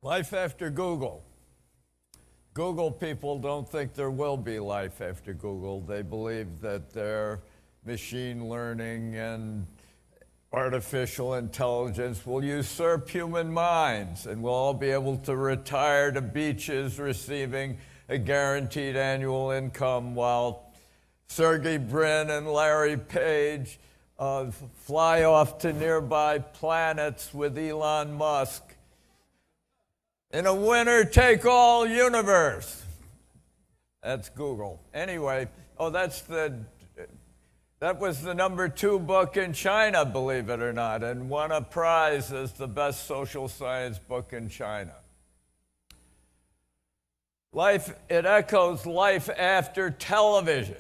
Life after Google. Google people don't think there will be life after Google. They believe that their machine learning and artificial intelligence will usurp human minds, and we'll all be able to retire to beaches receiving a guaranteed annual income while Sergey Brin and Larry Page fly off to nearby planets with Elon Musk in a winner-take-all universe. That's Google. Anyway, that was the #2 book in China, believe it or not, and won a prize as the best social science book in China. It echoes life after television.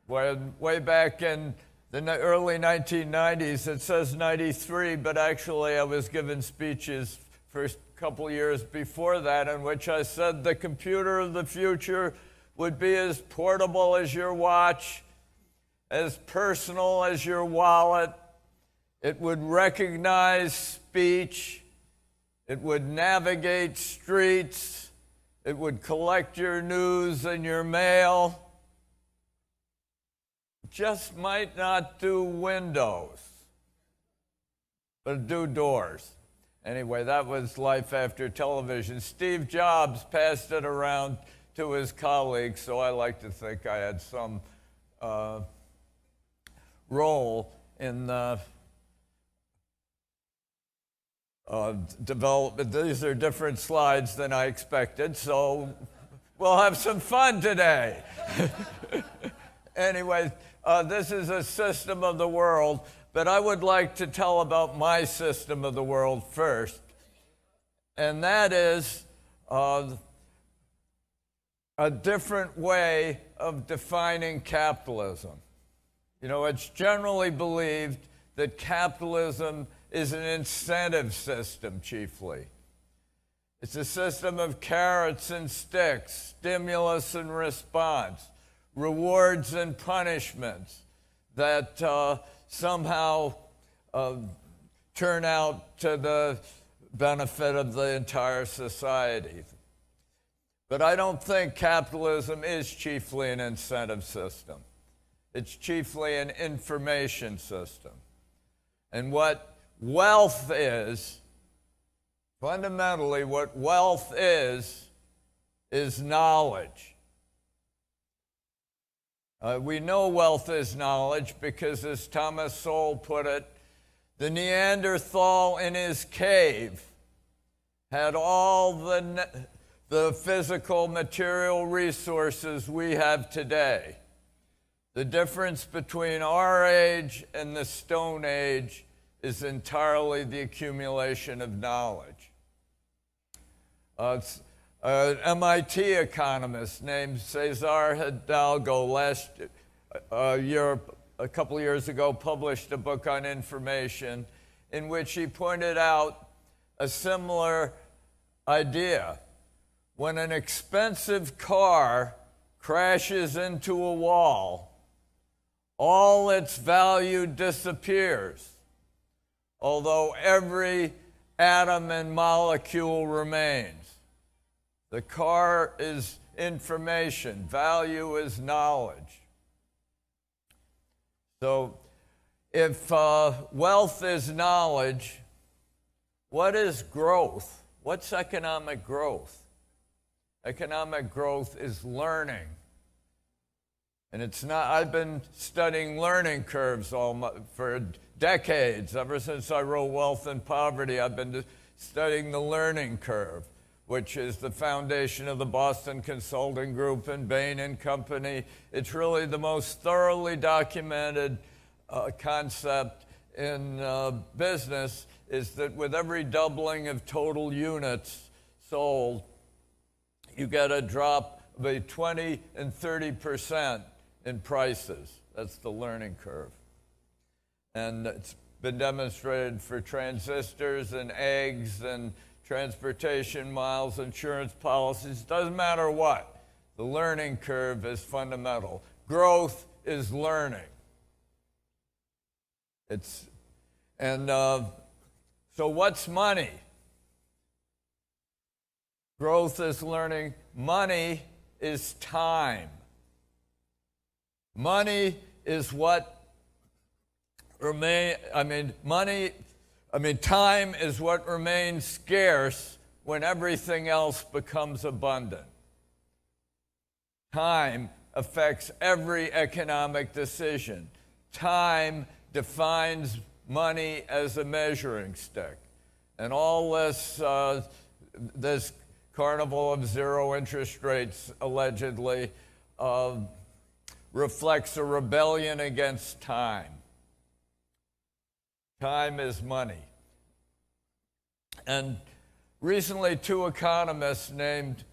Way back in the early 1990s, it says 93, but actually I was giving speeches for a couple years before that in which I said the computer of the future would be as portable as your watch, as personal as your wallet. It would recognize speech. It would navigate streets. It would collect your news and your mail. Just might not do windows, but do doors. Anyway, that was life after television. Steve Jobs passed it around to his colleagues, so I like to think I had some role in the development. These are different slides than I expected, so we'll have some fun today. Anyway, this is a system of the world, but I would like to tell about my system of the world first, and that is a different way of defining capitalism. You know, it's generally believed that capitalism is an incentive system chiefly. It's a system of carrots and sticks, stimulus and response, rewards and punishments that somehow turn out to the benefit of the entire society. But I don't think capitalism is chiefly an incentive system. It's chiefly an information system. And what wealth is, fundamentally what wealth is knowledge. We know wealth is knowledge because, as Thomas Sowell put it, the Neanderthal in his cave had all the physical material resources we have today. The difference between our age and the Stone Age is entirely the accumulation of knowledge. An MIT economist named Cesar Hidalgo a couple years ago, published a book on information in which he pointed out a similar idea. When an expensive car crashes into a wall, all its value disappears, although every atom and molecule remains. The car is information, value is knowledge. So if wealth is knowledge, what is growth? What's economic growth? Economic growth is learning. And it's not, I've been studying learning curves for decades. Ever since I wrote Wealth and Poverty, I've been studying the learning curve, which is the foundation of the Boston Consulting Group and Bain and Company. It's really the most thoroughly documented concept in business, is that with every doubling of total units sold, you get a drop of 20 and 30% in prices. That's the learning curve. And it's been demonstrated for transistors and eggs and transportation miles, insurance policies, doesn't matter what. The learning curve is fundamental. Growth is learning. So what's money? Growth is learning. Money is time. Money is what time is what remains scarce when everything else becomes abundant. Time affects every economic decision. Time defines money as a measuring stick. And all this carnival of zero interest rates, allegedly, reflects a rebellion against time. Time is money. And recently, two economists named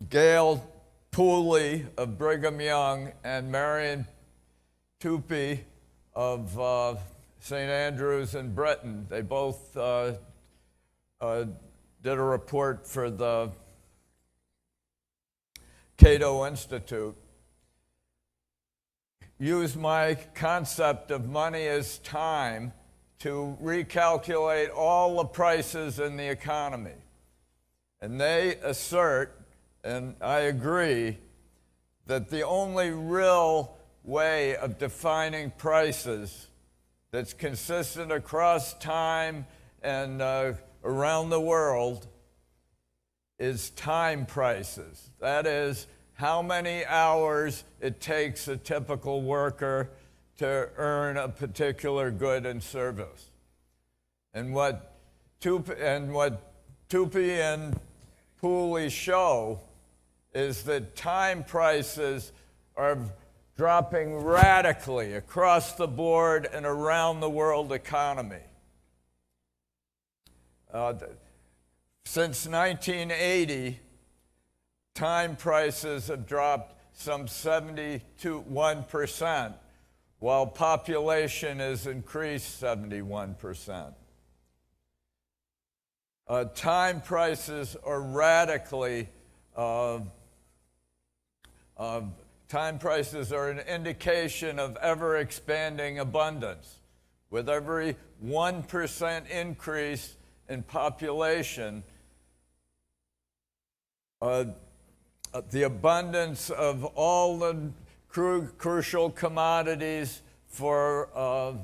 Gail Pooley of Brigham Young and Marion Tupy of St. Andrews in Britain, they both did a report for the Cato Institute, used my concept of money as time to recalculate all the prices in the economy. And they assert, and I agree, that the only real way of defining prices that's consistent across time and around the world is time prices. That is, how many hours it takes a typical worker to earn a particular good and service. And what Tupy and Pooley show is that time prices are dropping radically across the board and around the world economy. Since 1980, time prices have dropped some 71%, while population has increased 71%. Time prices are radically, time prices are an indication of ever-expanding abundance. With every 1% increase in population, the abundance of all the crucial commodities for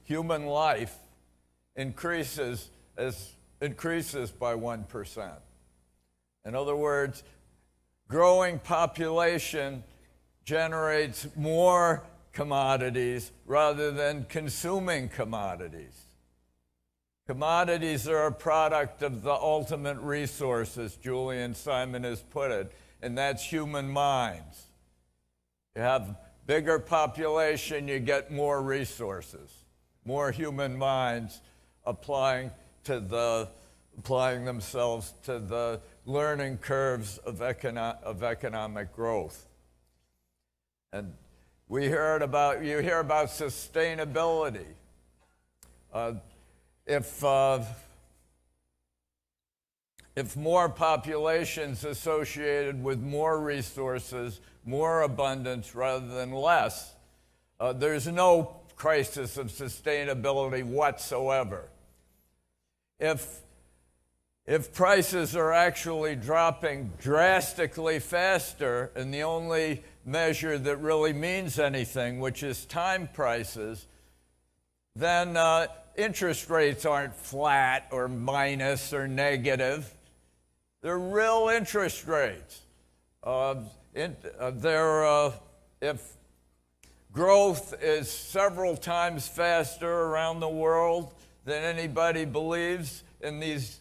human life increases by 1%. In other words, growing population generates more commodities rather than consuming commodities. Commodities are a product of the ultimate resource, as Julian Simon has put it, and that's human minds. You have bigger population, you get more resources, more human minds applying themselves to the learning curves of economic growth. And you hear about sustainability. If more populations associated with more resources, more abundance rather than less, there's no crisis of sustainability whatsoever. If prices are actually dropping drastically faster, and the only measure that really means anything, which is time prices, then interest rates aren't flat or minus or negative. They're real interest rates. If growth is several times faster around the world than anybody believes in these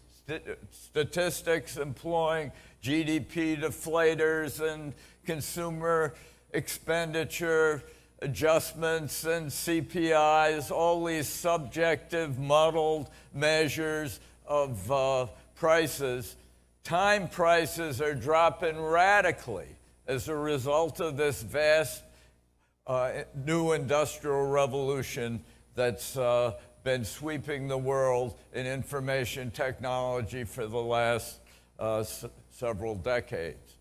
statistics employing GDP deflators and consumer expenditure adjustments and CPIs, all these subjective, muddled measures of prices, time prices are dropping radically as a result of this vast new industrial revolution that's been sweeping the world in information technology for the last several decades.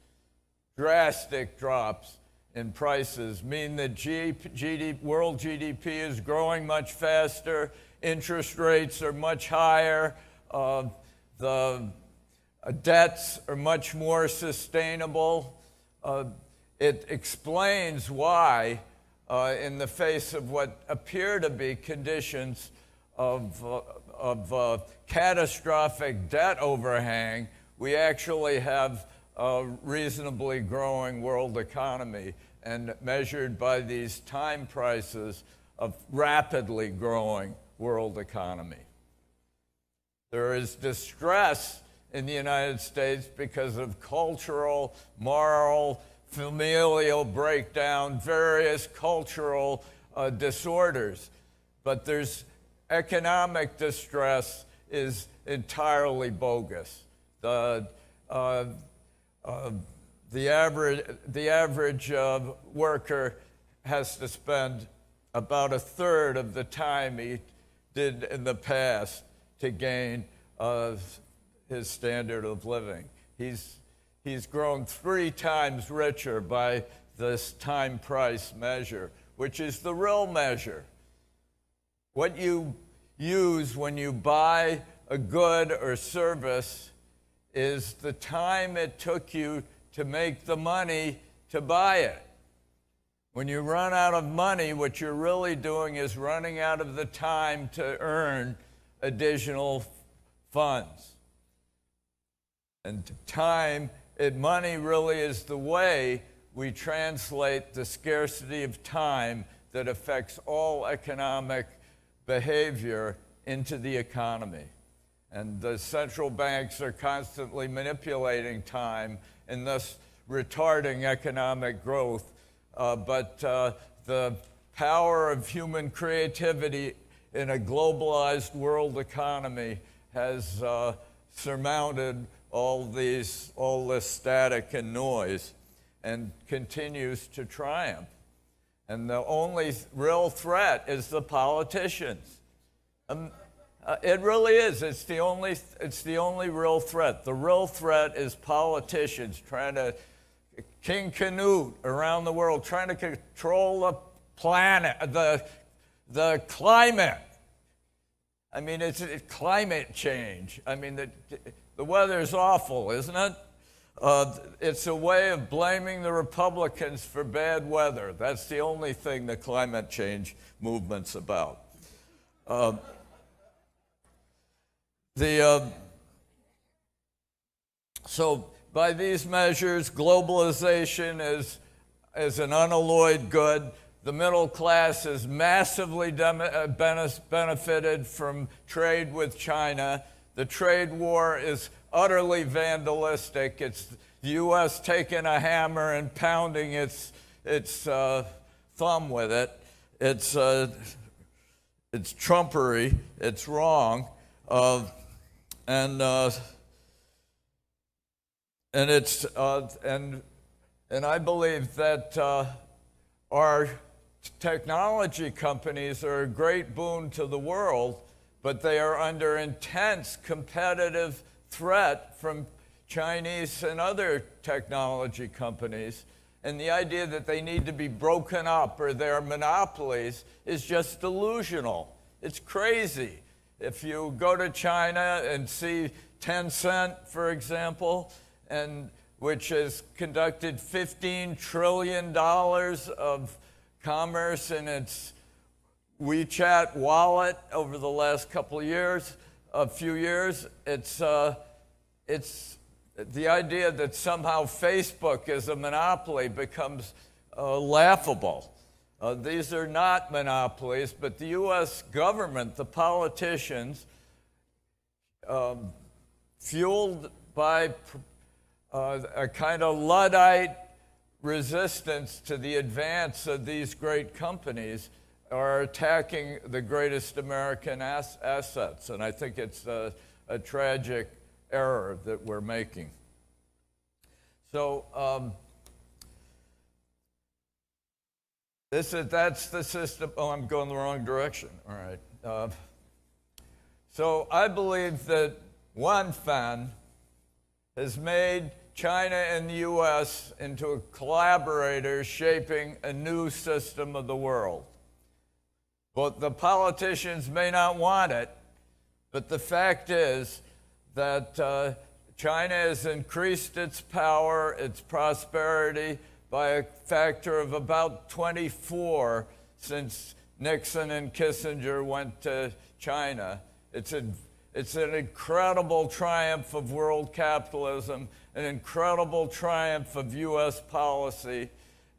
Drastic drops in prices mean that world GDP is growing much faster, interest rates are much higher, the debts are much more sustainable. It explains why, in the face of what appear to be conditions of catastrophic debt overhang, we actually have a reasonably growing world economy, and measured by these time prices of rapidly growing world economy. There is distress in the United States because of cultural, moral, familial breakdown, various cultural disorders. But there's economic distress is entirely bogus. The average worker has to spend about a third of the time he did in the past to gain his standard of living. He's grown 3 times richer by this time price measure, which is the real measure. What you use when you buy a good or service is the time it took you to make the money to buy it. When you run out of money, what you're really doing is running out of the time to earn additional funds. And money really is the way we translate the scarcity of time that affects all economic behavior into the economy. And the central banks are constantly manipulating time and thus retarding economic growth. But the power of human creativity in a globalized world economy has surmounted all this static and noise and continues to triumph. And the only real threat is the politicians. It really is. It's the only real threat. The real threat is politicians trying to King Canute around the world, trying to control the planet, the climate. I mean, it's climate change. I mean, the weather's awful, isn't it? It's a way of blaming the Republicans for bad weather. That's the only thing the climate change movement's about. So by these measures, globalization is an unalloyed good. The middle class has massively benefited from trade with China. The trade war is utterly vandalistic. It's the U.S. taking a hammer and pounding its thumb with it. It's trumpery. It's wrong, and I believe that our technology companies are a great boon to the world, but they are under intense competitive threat from Chinese and other technology companies. And the idea that they need to be broken up or they're monopolies is just delusional. It's crazy. If you go to China and see Tencent, for example, which has conducted $15 trillion of commerce in its WeChat wallet over the last few years, it's the idea that somehow Facebook is a monopoly becomes laughable. These are not monopolies, but the U.S. government, the politicians, fueled by a kind of Luddite resistance to the advance of these great companies, are attacking the greatest American assets. And I think it's a tragic error that we're making. So that's the system. Oh, I'm going the wrong direction. All right. So I believe that Wan Fan has made China and the U.S. into collaborators shaping a new system of the world. But the politicians may not want it, but the fact is that China has increased its power, its prosperity by a factor of about 24 since Nixon and Kissinger went to China. It's an incredible triumph of world capitalism, an incredible triumph of U.S. policy,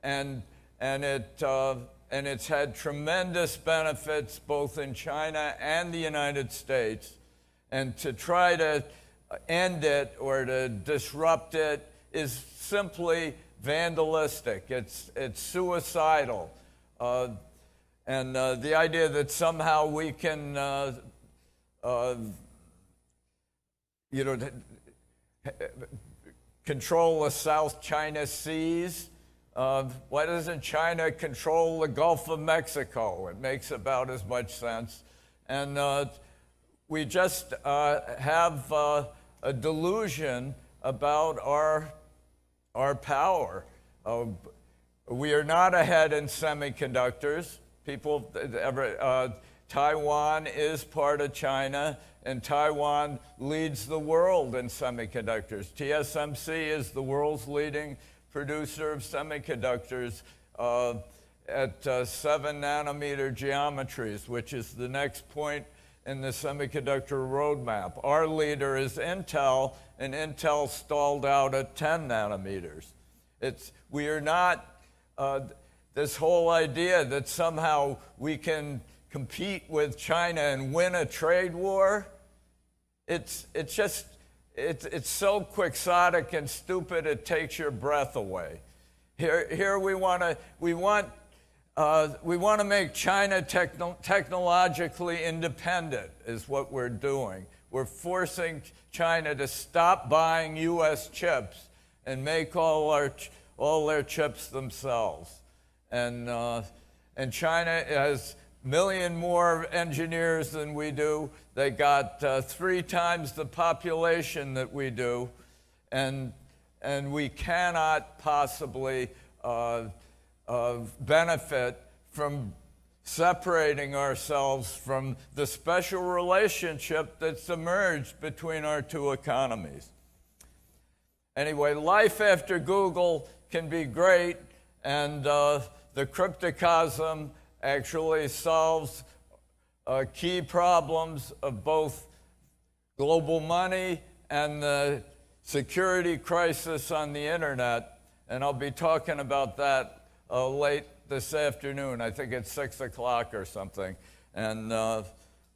and it's had tremendous benefits both in China and the United States. And to try to end it or to disrupt it is simply vandalistic. It's suicidal. And the idea that somehow we can, control the South China Seas. Why doesn't China control the Gulf of Mexico? It makes about as much sense. And we just have a delusion about our power. We are not ahead in semiconductors. Taiwan is part of China, and Taiwan leads the world in semiconductors. TSMC is the world's leading producer of semiconductors at 7 nanometer geometries, which is the next point in the semiconductor roadmap. Our leader is Intel, and Intel stalled out at 10 nanometers. We are not, this whole idea that somehow we can compete with China and win a trade war, it's so quixotic and stupid it takes your breath away. Here we want to make China technologically independent is what we're doing. We're forcing China to stop buying U.S. chips and make all their chips themselves. And China has a million more engineers than we do. They got 3 times the population that we do, and we cannot possibly benefit from separating ourselves from the special relationship that's emerged between our two economies. Anyway, life after Google can be great, and the cryptocosm actually solves key problems of both global money and the security crisis on the internet. And I'll be talking about that late this afternoon. I think it's 6 o'clock or something. And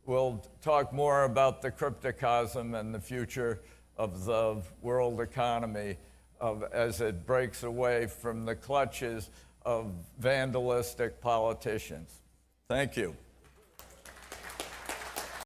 we'll talk more about the cryptocosm and the future of the world economy as it breaks away from the clutches of vandalistic politicians. Thank you.